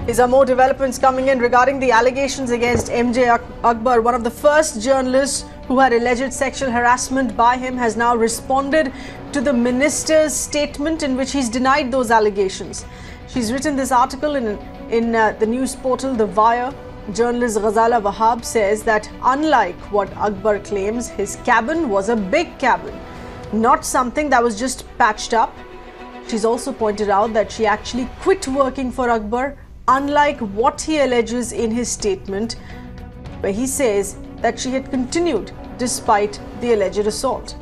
These are more developments coming in regarding the allegations against M.J. Akbar. One of the first journalists who had alleged sexual harassment by him has now responded to the minister's statement in which he's denied those allegations. She's written this article in the news portal The Wire. Journalist Ghazala Wahab says that unlike what Akbar claims, his cabin was a big cabin, not something that was just patched up. She's also pointed out that she actually quit working for Akbar, unlike what he alleges in his statement, where he says that she had continued despite the alleged assault.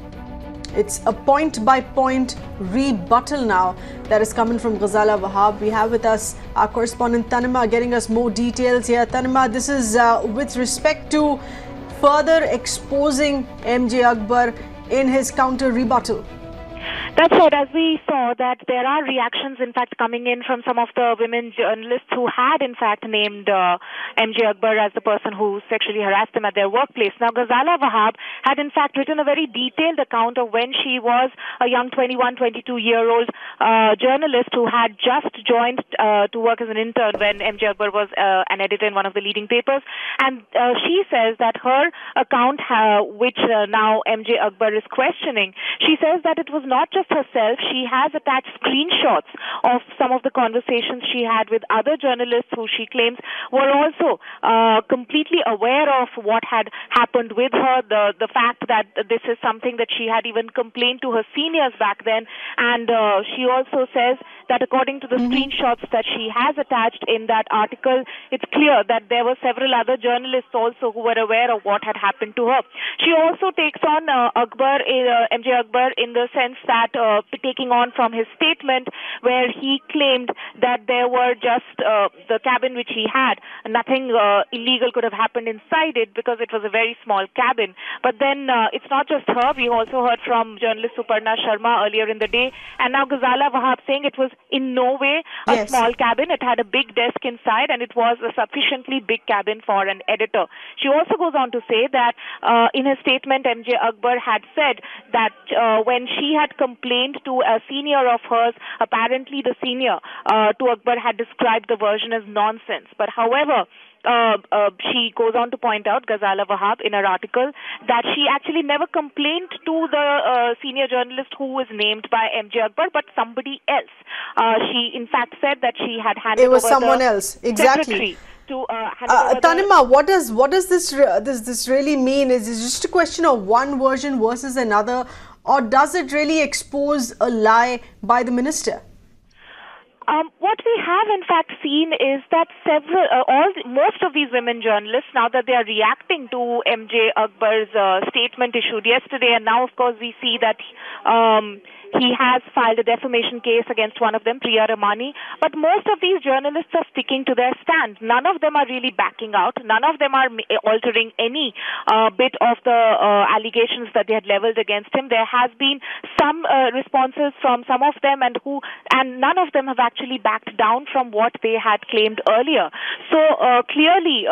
It's a point-by-point rebuttal now that is coming from Ghazala Wahab. We have with us our correspondent Tanima getting us more details here. Tanima, this is with respect to further exposing M.J. Akbar in his counter-rebuttal. That's right. As we saw that there are reactions, in fact, coming in from some of the women journalists who had, in fact, named M.J. Akbar as the person who sexually harassed them at their workplace. Now, Ghazala Wahab had, in fact, written a very detailed account of when she was a young 21, 22-year-old journalist who had just joined to work as an intern when M.J. Akbar was an editor in one of the leading papers. And she says that her account, which now M.J. Akbar is questioning, she says that it was not just herself. She has attached screenshots of some of the conversations she had with other journalists who she claims were also completely aware of what had happened with her, the fact that this is something that she had even complained to her seniors back then. And she also says that according to the screenshots that she has attached in that article, it's clear that there were several other journalists also who were aware of what had happened to her. She also takes on M.J. Akbar in the sense that taking on from his statement where he claimed that there were just the cabin which he had, nothing illegal could have happened inside it because it was a very small cabin. But then it's not just her. We also heard from journalist Suparna Sharma earlier in the day, and now Ghazala Wahab saying it was in no way a small cabin. It had a big desk inside and it was a sufficiently big cabin for an editor. She also goes on to say that in her statement, M.J. Akbar had said that when she had complained to a senior of hers, apparently the senior to Akbar had described the version as nonsense. But however, she goes on to point out, Ghazala Wahab, in her article, that she actually never complained to the senior journalist who was named by M.J. Akbar, but somebody else. She, in fact, said that she had handed over someone else. Exactly. To Tanima, what does this really mean? Is it just a question of one version versus another, or does it really expose a lie by the minister? What we have in fact seen is that most of these women journalists, now that they are reacting to M.J. Akbar's statement issued yesterday, and now of course we see that he has filed a defamation case against one of them, Priya Ramani. But most of these journalists are sticking to their stand. None of them are really backing out. None of them are altering any bit of the allegations that they had leveled against him. There has been some responses from some of them, and none of them have actually backed down from what they had claimed earlier. So clearly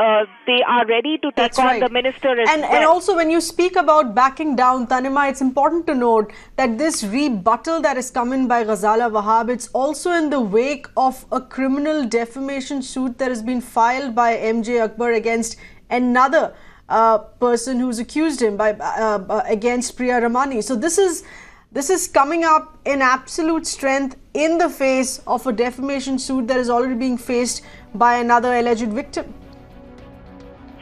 they are ready to take on the minister as well. And also, when you speak about backing down, Tanima, it's important to note that this rebuttal that is coming by Ghazala Wahab, it's also in the wake of a criminal defamation suit that has been filed by M.J. Akbar against another person who's accused him against Priya Ramani. So this is coming up in absolute strength in the face of a defamation suit that is already being faced by another alleged victim.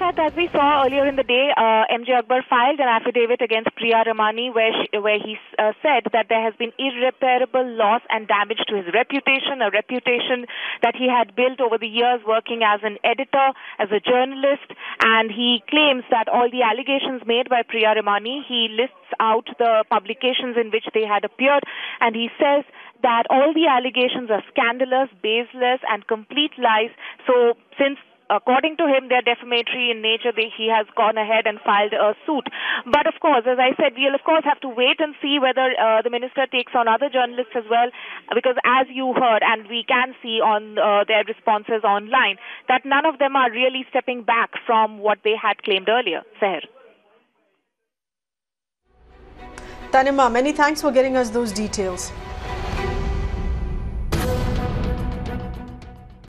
As we saw earlier in the day, M.J. Akbar filed an affidavit against Priya Ramani where he said that there has been irreparable loss and damage to his reputation, a reputation that he had built over the years working as an editor, as a journalist, and he claims that all the allegations made by Priya Ramani, he lists out the publications in which they had appeared, and he says that all the allegations are scandalous, baseless, and complete lies. So since according to him, they're defamatory in nature, he has gone ahead and filed a suit. But of course, as I said, we'll of course have to wait and see whether the minister takes on other journalists as well, because as you heard, and we can see on their responses online, that none of them are really stepping back from what they had claimed earlier. Seher. Tanima, many thanks for getting us those details.